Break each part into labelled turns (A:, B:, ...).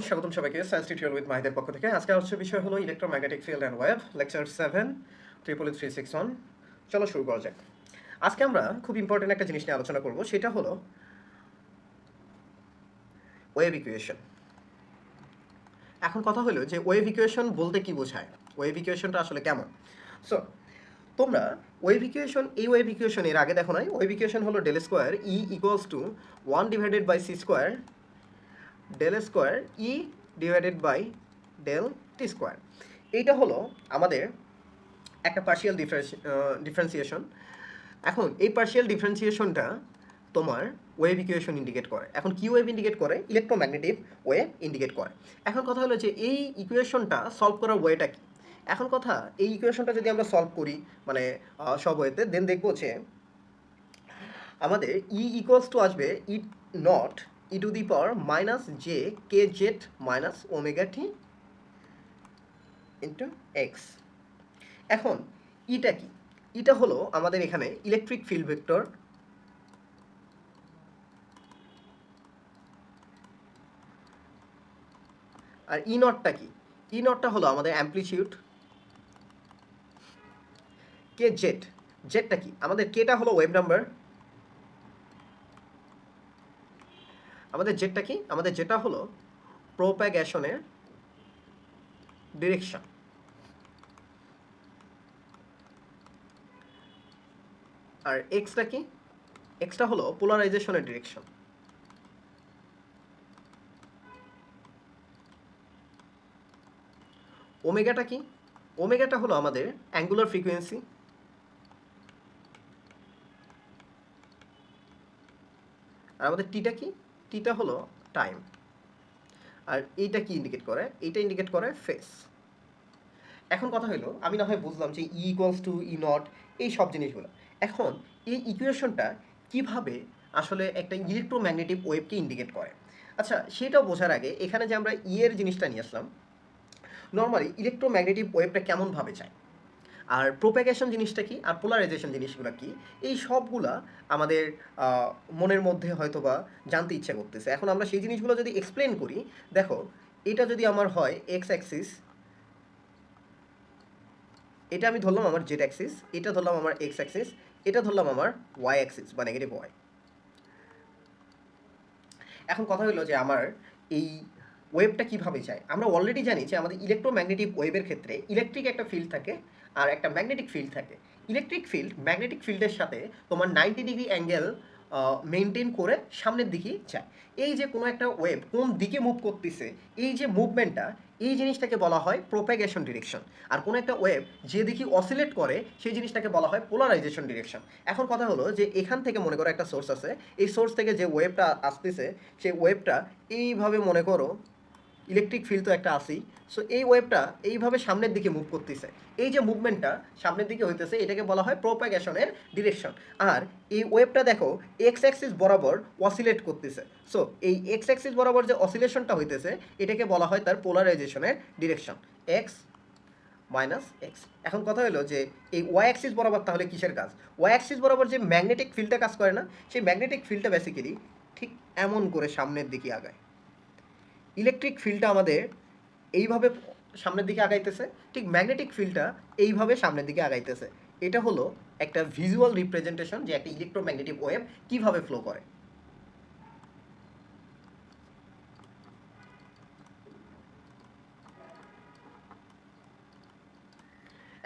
A: স্বাগতম সবাইকে science tutorial with মাহিদের পক্ষ থেকে। আজকে হচ্ছে বিষয় হলো electromagnetic field and wave, lecture 7 3.361। চলো শুরু করা যাক। আজকে আমরা খুব ইম্পর্টেন্ট একটা জিনিস নিয়ে আলোচনা করব, সেটা হলো ওয়েভ ইকুয়েশন। এখন কথা হলো যে ওয়েভ ইকুয়েশন বলতে কি বোঝায়, ওয়েভ ইকুয়েশনটা আসলে কেমন। সো তোমরা ওয়েভ ইকুয়েশন, এই ওয়েভ ইকুয়েশন এর আগে দেখো নাই। ওয়েভ ইকুয়েশন হলো del square E equals to 1/c² del square E divided by del t square. এইটা হলো আমাদের একটা পার্শিয়াল ডিফারেন্সিয়েশন। এখন এই পার্শিয়াল ডিফারেন্সিয়েশনটা তোমার ওয়েভ ইকুয়েশন ইন্ডিকেট করে। এখন কি ওয়েভ ইন্ডিকেট করে? ইলেকট্রোম্যাগনেটিক ওয়েভ ইন্ডিকেট করে। এখন কথা হলো যে এই ইকুয়েশনটা সলভ করার ওয়েটা কি। এখন কথা, এই ইকুয়েশনটা যদি আমরা সলভ করি মানে সব ওয়েতে, দেন দেখবো যে আমাদের ই ইকুয়ালস টু আসবে E naught E to the power minus j k z minus omega t into x. এখন ইটা কি? ইটা হলো আমাদের এখানে ইলেকট্রিক ফিল্ড ভেক্টর, আর ই নটটা কি? ই নটটা হলো আমাদের অ্যাম্প্লিটিউড। কে জেড, জেডটা কি? আমাদের কেটা হলো ওয়েভ নাম্বার। আমাদের জেডটা কি? আমাদের যেটা হলো প্রোপাগেশনের ডিরেকশন। আর এক্সটা কি? এক্সটা হলো পোলারাইজেশনের ডিরেকশন। ওমেগাটা কি? ওমেগাটা হলো আমাদের অ্যাঙ্গুলার ফ্রিকোয়েন্সি। আর আমাদের টিটা কি? টিটা হলো টাইম। আর এইটা কি ইন্ডিকেট করে? এইটা ইন্ডিকেট করে ফেস। এখন কথা হলো, আমি না হয় বুঝলাম যে ই ইকুয়ালস টু ই নট, এই সব জিনিসগুলো। এখন এই ইকুয়েশনটা কিভাবে আসলে একটা ইলেকট্রোম্যাগনেটিক ওয়েভকে ইন্ডিকেট করে, আচ্ছা সেটাও বোঝার আগে এখানে যে আমরা ই এর জিনিসটা নিয়ে আসলাম। নর্মালি ইলেকট্রোম্যাগনেটিক ওয়েভটা কেমনভাবে যায়, আর প্রোপাগেশন জিনিসটা কি, আর পোলারাইজেশন জিনিসগুলো কি, এই সবগুলা আমাদের মনের মধ্যে হয়তো বা জানতে ইচ্ছা করতেছে। এখন আমরা সেই জিনিসগুলো যদি এক্সপ্লেন করি, দেখো এটা যদি আমার হয় এক্স অ্যাক্সিস, এটা আমি ধরলাম আমার জেড অ্যাক্সিস, এটা ধরলাম আমার এক্স অ্যাক্সিস, এটা ধরলাম আমার ওয়াই অ্যাক্সিস বা নেগেটিভ ওয়াই। এখন কথা হলো যে আমার এই ওয়েভটা কিভাবে যায়। আমরা অলরেডি জানি যে আমাদের ইলেকট্রোম্যাগনেটিক ওয়েভের ক্ষেত্রে ইলেকট্রিক একটা ফিল্ড থাকে আর একটা ম্যাগনেটিক ফিল্ড থাকে। ইলেকট্রিক ফিল্ড ম্যাগনেটিক ফিল্ডের সাথে তোমার 90 ডিগ্রি অ্যাঙ্গেল মেনটেন করে সামনের দিকে যায়। এই যে কোনো একটা ওয়েভ কোন দিকে মুভ করতেছে, এই যে মুভমেন্টটা, এই জিনিসটাকে বলা হয় প্রোপাগেশন ডিরেকশন। আর কোনো একটা ওয়েভ যে দিকে অসিলেট করে, সেই জিনিসটাকে বলা হয় পোলারাইজেশন ডিরেকশন। এখন কথা হলো যে এখান থেকে মনে করো একটা সোর্স আছে, এই সোর্স থেকে যে ওয়েভটা আসতেছে, সেই ওয়েভটা এইভাবে মনে করো, ইলেকট্রিক ফিল্ড তো একটা আসেই, সো এই ওয়েভটা এইভাবে সামনের দিকে মুভ করতেছে। এই যে মুভমেন্টটা সামনের দিকে হইতেছে, এটাকে বলা হয় প্রোপাগেশনের ডিরেকশন। আর এই ওয়েভটা দেখো এক্স অ্যাক্সিস বরাবর অসিলেট করতেছে। সো এই এক্স অ্যাক্সিস বরাবর যে অসিলেশনটা হইতেছে, এটাকে বলা হয় তার পোলারাইজেশনের ডিরেকশন, এক্স মাইনাস এক্স। এখন কথা হলো যে এই ওয়াই অ্যাক্সিস বরাবর তাহলে কিসের কাজ? ওয়াই অ্যাক্সিস বরাবর যে ম্যাগনেটিক ফিল্ডটা কাজ করে না, সেই ম্যাগনেটিক ফিল্ডটা বেসিক্যালি ঠিক এমন করে সামনের দিকে আগায়। ইলেকট্রিক ফিল্ডটা আমাদের এইভাবে সামনের দিকে আগাইতেছে, ঠিক ম্যাগনেটিক ফিল্ডটা এইভাবে সামনের দিকে আগাইতেছে। এটা হলো একটা ভিজুয়াল রিপ্রেজেন্টেশন যে একটা ইলেকট্রোম্যাগনেটিক ওয়েভ কিভাবে ফ্লো করে।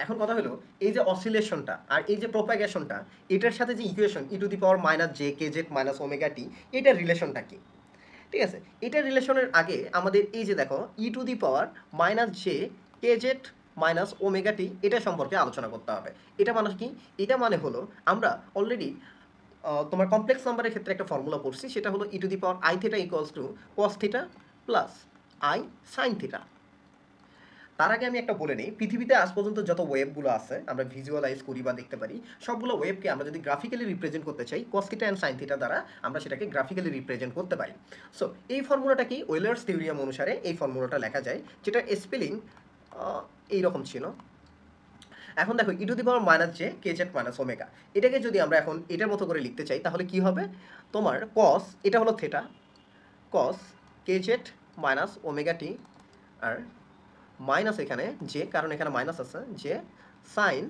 A: এখন কথা হলো এই যে অসিলেশনটা আর এই যে প্রোপাগেশনটা, এটার সাথে যে equation E to the power minus j k z minus omega t, এটার রিলেশনটা কি? ঠিক আছে, এটার রিলেশনের আগে আমাদের এই যে দেখো e to the power minus j k z minus omega t, এটা সম্পর্কে আলোচনা করতে হবে। এটা মানে কি? এটা মানে হলো আমরা অলরেডি তোমার কমপ্লেক্স নাম্বারের ক্ষেত্রে একটা ফর্মুলা পড়ছি, সেটা হলো e to the power i theta equals to cos theta plus i sine theta. তার আগে আমি একটা বলে নিই, পৃথিবীতে আজ পর্যন্ত যত ওয়েবগুলো আছে আমরা ভিজুয়ালাইজ করি বা দেখতে পারি, সবগুলো ওয়েবকে আমরা যদি গ্রাফিক্যালি রিপ্রেজেন্ট করতে চাই cos theta and sine theta দ্বারা আমরা সেটাকে গ্রাফিক্যালি রিপ্রেজেন্ট করতে পারি। সো এই ফর্মুলাটা কি? ওয়েলার্স থিওরিয়াম অনুসারে এই ফর্মুলাটা লেখা যায়, যেটা স্পেলিং এইরকম ছিল। এখন দেখো e to the power minus j k z minus omega, এটাকে যদি আমরা এখন এটার মতো করে লিখতে চাই, তাহলে কি হবে? তোমার কস, এটা হলো থেটা, কস কে জেড মাইনাস ওমেগা টি আর মাইনাস এখানে যে, কারণ এখানে মাইনাস আছে, যে সাইন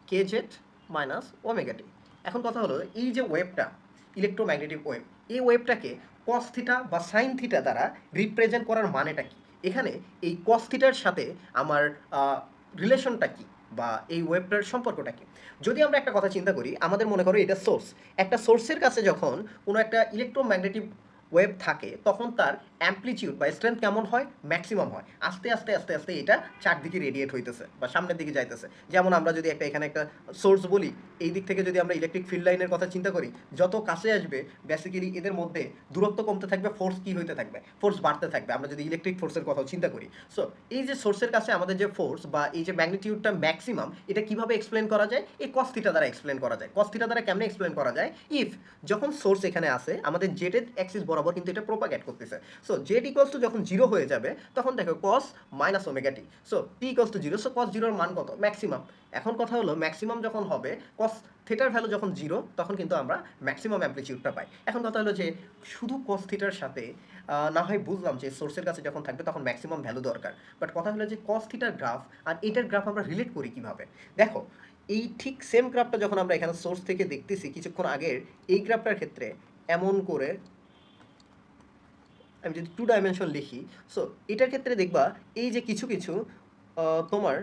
A: কে জেড মাইনাস ওমেগা টি। এখন কথা হলো এই যে ওয়েভটা ইলেকট্রোম্যাগনেটিক ওয়েভ, এই ওয়েভটাকে কস থিটা বা সাইন থিটা দ্বারা রিপ্রেজেন্ট করার মানেটা কি? এখানে এই কস থিটার সাথে আমার রিলেশনটা কি বা এই ওয়েভটার সম্পর্কটা কি? যদি আমরা একটা কথা চিন্তা করি, আমাদের মনে করো এটা সোর্স, একটা সোর্সের কাছে যখন কোনো একটা ইলেকট্রোম্যাগনেটিক ওয়েভ থাকে তখন তার অ্যাম্প্লিটিউড বা স্ট্রেংথ কেমন হয়? ম্যাক্সিমাম হয়। আস্তে আস্তে আস্তে আস্তে এটা চারদিকে রেডিয়েট হইতেছে বা সামনের দিকে যাইতেছে। যেমন আমরা যদি এখানে একটা সোর্স বলি, এই দিক থেকে যদি আমরা ইলেকট্রিক ফিল্ড লাইনের কথা চিন্তা করি, যত কাছে আসবে বেসিক্যালি এদের মধ্যে দূরত্ব কমতে থাকবে, ফোর্স কি হইতে থাকবে? ফোর্স বাড়তে থাকবে, আমরা যদি ইলেকট্রিক ফোর্সের কথাও চিন্তা করি। সো এই যে সোর্সের কাছে আমাদের যে ফোর্স বা এই যে ম্যাগনিটিউডটা ম্যাক্সিমাম, এটা কিভাবে এক্সপ্লেন করা যায়? এই কস থিটা দ্বারা এক্সপ্লেন করা যায়। কস থিটা দ্বারা কেমনে এক্সপ্লেন করা যায়? ইফ যখন সোর্স এখানে আসে আমাদের জেড এর অ্যাক্সিস বরাবর কিন্তু এটা প্রোপাগেট করতেছে। সো জেড ইকুয়ালস টু যখন 0 হয়ে যাবে তখন দেখো কস minus omega T. So T equals to 0, so কস 0 এর মান কত? ম্যাক্সিমাম। এখন কথা হলো ম্যাক্সিমাম যখন হবে, কস থিটার ভ্যালু যখন 0, তখন কিন্তু আমরা ম্যাক্সিমাম অ্যাম্প্লিটিউডটা পাই। এখন কথা হলো যে শুধু কস থিটার সাথে না হয় বুঝলাম যে সোর্সের কাছে যখন থাকবে তখন ম্যাক্সিমাম ভ্যালু দরকার, বাট কথা হলো যে কস থিটার গ্রাফ আর এটার গ্রাফ আমরা রিলেট করি কিভাবে? দেখো এই ঠিক সেম গ্রাফটা যখন আমরা এখানে সোর্স থেকে দেখতেছি কিছুক্ষণ আগের, এই গ্রাফটার ক্ষেত্রে এমন করে আমি যদি 2 ডাইমেনশন লিখি, সো এটার ক্ষেত্রে দেখবা এই যে কিছু কিছু তোমার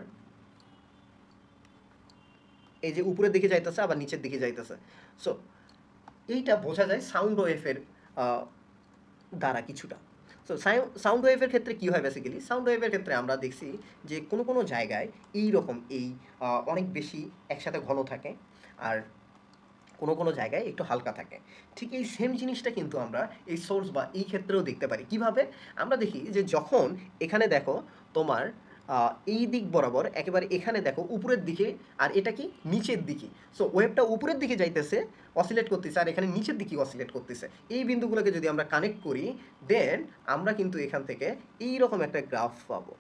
A: এই যে উপরের দিকে যাইতেছে আবার নিচের দিকে যাইতেছে। সো এইটা বোঝা যায় সাউন্ড ওয়েভের দ্বারা কিছুটা। সো সাউন্ড ওয়েভের ক্ষেত্রে কী হয়? বেসিক্যালি সাউন্ড ওয়েভের ক্ষেত্রে আমরা দেখছি যে কোনো কোনো জায়গায় এই রকম অনেক বেশি একসাথে ঘন থাকে, আর কোনো কোনো জায়গায় একটু হালকা থাকে। ঠিক এই সেম জিনিসটা কিন্তু আমরা এই সোর্স বা এই ক্ষেত্রেও দেখতে পারি। কিভাবে? আমরা দেখি যে যখন এখানে দেখো তোমার এই দিক বরাবর একেবারে এখানে দেখো উপরের দিকে, আর এটা কি নিচের দিকে। সো ওয়েভটা উপরের দিকে যাইতেছে, অসিলেট করতেছে, আর এখানে নিচের দিকে অসিলেট করতেছে। এই বিন্দুগুলোকে যদি আমরা কানেক্ট করি, দেন আমরা কিন্তু এখান থেকে এইরকম একটা গ্রাফ পাবো,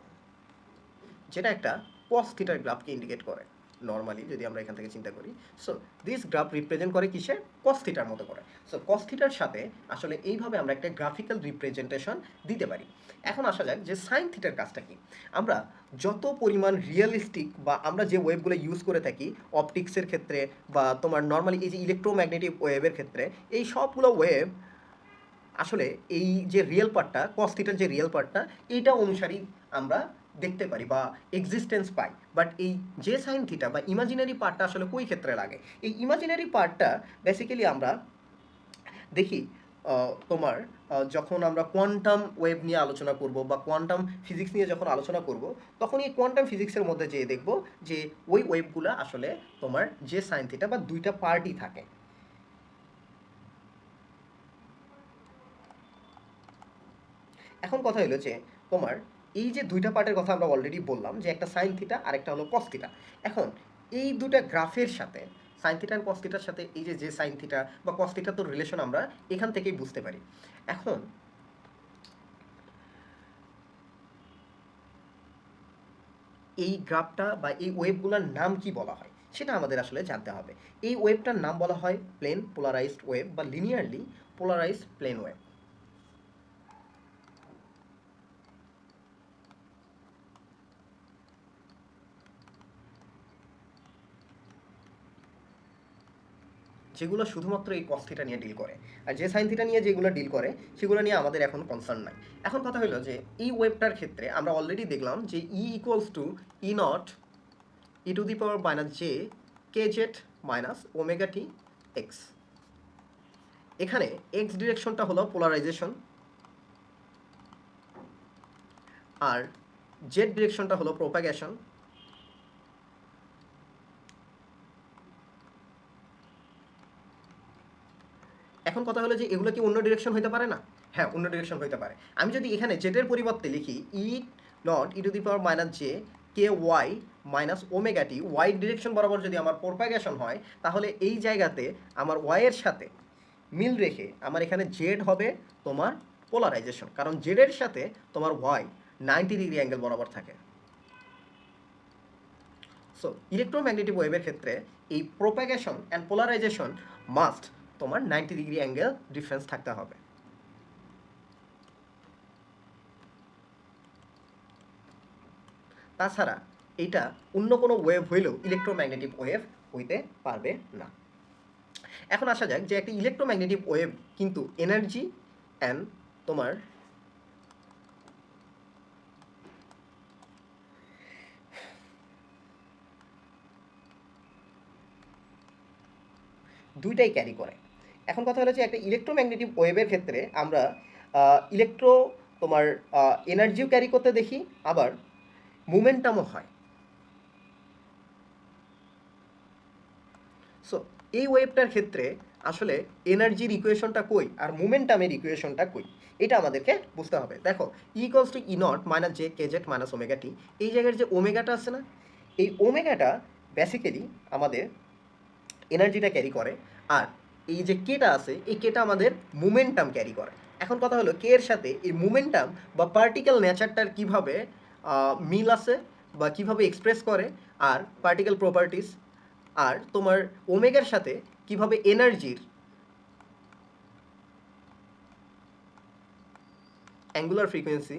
A: যেটা একটা কস থিটার গ্রাফকে ইন্ডিকেট করে নর্মালি যদি আমরা এখান থেকে চিন্তা করি। সো দিস গ্রাফ রিপ্রেজেন্ট করে কিসের? কস থিটার মতো করে। সো কস থিটার সাথে আসলে এইভাবে আমরা একটা গ্রাফিক্যাল রিপ্রেজেন্টেশন দিতে পারি। এখন আসা যাক যে সাইন থিটার কাজটা কি। আমরা যত পরিমাণ রিয়েলিস্টিক বা আমরা যে ওয়েভগুলো ইউজ করে থাকি অপটিক্সের ক্ষেত্রে বা তোমার নর্মালি এই যে ইলেকট্রোম্যাগনেটিক ওয়েভের ক্ষেত্রে, এই সবগুলো ওয়েভ আসলে এই যে রিয়েল পার্টটা, কস থিটার যে রিয়েল পার্টটা, এইটা অনুসারেই আমরা দেখতে পারি বা এক্সিস্টেন্স পাই। বাট এই যে সাইন থিটা বা ইমাজিনারি পার্টটা আসলে কই ক্ষেত্রে লাগে? এই ইমাজিনারি পার্টটা বেসিক্যালি আমরা দেখি তোমার যখন আমরা কোয়ান্টাম ওয়েভ নিয়ে আলোচনা করব বা কোয়ান্টাম ফিজিক্স নিয়ে যখন আলোচনা করব, তখন এই কোয়ান্টাম ফিজিক্সের মধ্যে যেয়ে দেখব যে ওই ওয়েভগুলো আসলে তোমার যে সাইন থিটা বা দুইটা পার্টই থাকে। এখন কথা হলো যে তোমার এই যে দুইটা পার্টের কথা আমরা অলরেডি বললাম, যে একটা সাইন থিটা আর একটা হলো কস থিটা। এখন এই দুটা গ্রাফের সাথে সাইন থিটা আর কস থিটার সাথে এই যে সাইন থিটা বা কস থিটার তো রিলেশন আমরা এখান থেকেই বুঝতে পারি। এখন এই গ্রাফটা বা এই ওয়েভগুলোর নাম কি বলা হয় সেটা আমাদের আসলে জানতে হবে। এই ওয়েভটার নাম বলা হয় প্লেন পোলারাইজড ওয়েভ বা লিনিয়ারলি পোলারাইজড প্লেন ওয়েভ। যেগুলো শুধুমাত্র এই কস থিটা নিয়ে ডিল করে, আর যে সাইন থিটা নিয়ে যেগুলো ডিল করে সেগুলো নিয়ে আমাদের এখন কনসার্ন নাই। এখন কথা হলো যে এই ওয়েভটার ক্ষেত্রে আমরা অলরেডি দেখলাম যে ই equals to e naught E to the power minus j k z minus omega T X. এখানে এক্স ডিরেকশনটা হলো পোলারাইজেশন, আর জেড ডিরেকশনটা হলো প্রোপাগেশন। এখন কথা হলো যে এগুলো কি অন্য ডিরেকশন হইতে পারে না? হ্যাঁ, অন্য ডিরেকশন হইতে পারে। আমি যদি এখানে জেডের পরিবর্তে লিখি e naught E to the power minus j k y minus omega t, y direction বরাবর যদি আমার প্রোপাগেশন হয়, তাহলে এই জায়গাতে আমার ওয়াইয়ের সাথে মিল রেখে আমার এখানে জেড হবে তোমার পোলারাইজেশন, কারণ জেডের সাথে তোমার ওয়াই 90 ডিগ্রি অ্যাঙ্গেল বরাবর থাকে। সো ইলেকট্রোম্যাগনেটিক ওয়েভের ক্ষেত্রে এই প্রোপাগেশন অ্যান্ড পোলারাইজেশন মাস্ট তোমার 90 ডিগ্রি অ্যাঙ্গেল ডিফারেন্স থাকতে হবে। তাছাড়া এটা অন্য কোনো ওয়েভ হইলেও ইলেকট্রোম্যাগনেটিক ওয়েভ হইতে পারবে না। এখন আসা যাক যে একটা ইলেকট্রোম্যাগনেটিক ওয়েভ কিন্তু এনার্জি অ্যান্ড তোমার দুইটাই ক্যারি করে। এখন কথা হলো যে একটা ইলেকট্রোম্যাগনেটিক ওয়েভের ক্ষেত্রে আমরা ইলেকট্রো তোমার এনার্জিও ক্যারি করতে দেখি, আবার মোমেন্টামও হয়। সো এই ওয়েভটার ক্ষেত্রে আসলে এনার্জির ইকুয়েশনটা কই আর মোমেন্টামের ইকুয়েশনটা কই, এটা আমাদেরকে বুঝতে হবে। দেখো equals to e naught minus j k z minus omega t, এই জায়গার যে ওমেগাটা আছে না, এই ওমেগাটা বেসিক্যালি আমাদের এনার্জিটা ক্যারি করে, আর এই যে কেটা আছে এই কেটা আমাদের মোমেন্টাম ক্যারি করে। এখন কথা হলো কে এর সাথে এই মোমেন্টাম বা পার্টিকেল নেচারটার কীভাবে মিল আছে বা কীভাবে এক্সপ্রেস করে, আর পার্টিকেল প্রপার্টিস, আর তোমার ওমেগার সাথে কিভাবে এনার্জির অ্যাঙ্গুলার ফ্রিকোয়েন্সি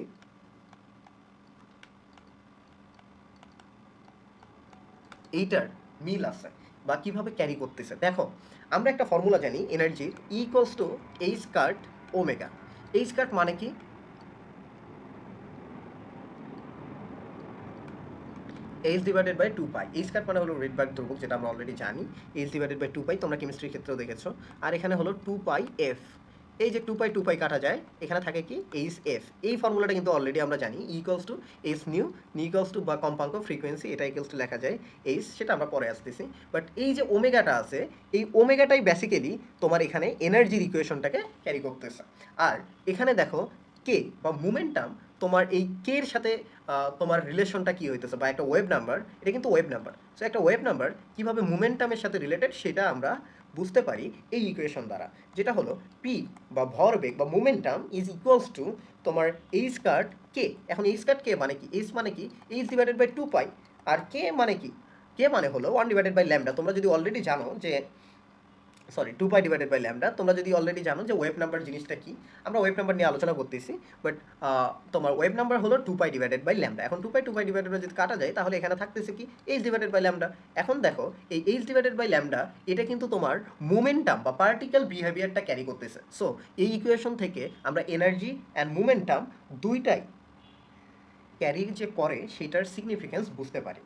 A: এইটার মিল আছে বা কিভাবে ক্যারি করতেছে। দেখো আমরা একটা ফর্মুলা জানি এনার্জির, equals to h cut omega. H cut মানে কি? H divided by 2 pi. H cut মানে হলো রেডবার্গ ধ্রুবক, যেটা আমরা অলরেডি জানি। এইচ ডিভাইডেড বাই 2 পাই, তোমরা কেমিস্ট্রির ক্ষেত্রেও দেখেছো। আর এখানে হলো 2 পাই এফ। এই যে 2 পাই কাটা যায়, এখানে থাকে কি এইচ এফ। এই ফর্মুলাটা কিন্তু অলরেডি আমরা জানি, equals to H new, equals to বা কম্পাঙ্ক ফ্রিকোয়েন্সি, এটা ইকুয়ালস টু লেখা যায় এইচ, সেটা আমরা পরে আসতেছি। বাট এই যে ওমেগাটা আছে, এই ওমেগাটাই বেসিক্যালি তোমার এখানে এনার্জির ইকুয়েশনটাকে ক্যারি করতেছে। আর এখানে দেখো কে বা মোমেন্টাম, তোমার এই কে এর সাথে তোমার রিলেশনটা কী হইতেছে, বা একটা ওয়েভ নাম্বার, এটা কিন্তু ওয়েভ নাম্বার। সো একটা ওয়েভ নাম্বার কীভাবে মোমেন্টামের সাথে রিলেটেড সেটা আমরা বুঝতে পারি এই ইকুয়েশন দ্বারা, যেটা হলো পি বা ভরবেগ বা মোমেন্টাম ইজ ইকুয়ালস টু তোমার এইচ কার্ট কে। এখন এইচ কার্ট কে মানে কি? এইচ মানে কি? এইচ ডিভাইডেড বাই 2 পাই। আর কে মানে কি? কে মানে হলো 1 ডিভাইডেড বাই ল্যামডা। তোমরা যদি অলরেডি জানো যে 2 পাই ডিভাইডেড বাই ল্যামডা, তোমরা যদি অলরেডি জানো যে ওয়েভ নাম্বার জিনিসটা কি, আমরা ওয়েভ নাম্বার নিয়ে আলোচনা করতেছি। বাট তোমার ওয়েভ নাম্বার হলো 2 পাই ডিভাইডেড বাই ল্যামডা। এখন 2 পাই ডিভাইডেড বাই যদি কাটা যায়, তাহলে এখানে থাকতেছে কি এইচ ডিভাইডেড বাই ল্যামডা। এখন দেখো এই এইচ ডিভাইডেড বাই ল্যামডা, এটা কিন্তু তোমার মোমেন্টাম বা পার্টিকেল বিহেভিয়ারটা ক্যারি করতেছে। সো এই ইকুয়েশন থেকে আমরা এনার্জি অ্যান্ড মোমেন্টাম দুইটাই ক্যারি যে করে সেটার সিগনিফিকেন্স বুঝতে পারি।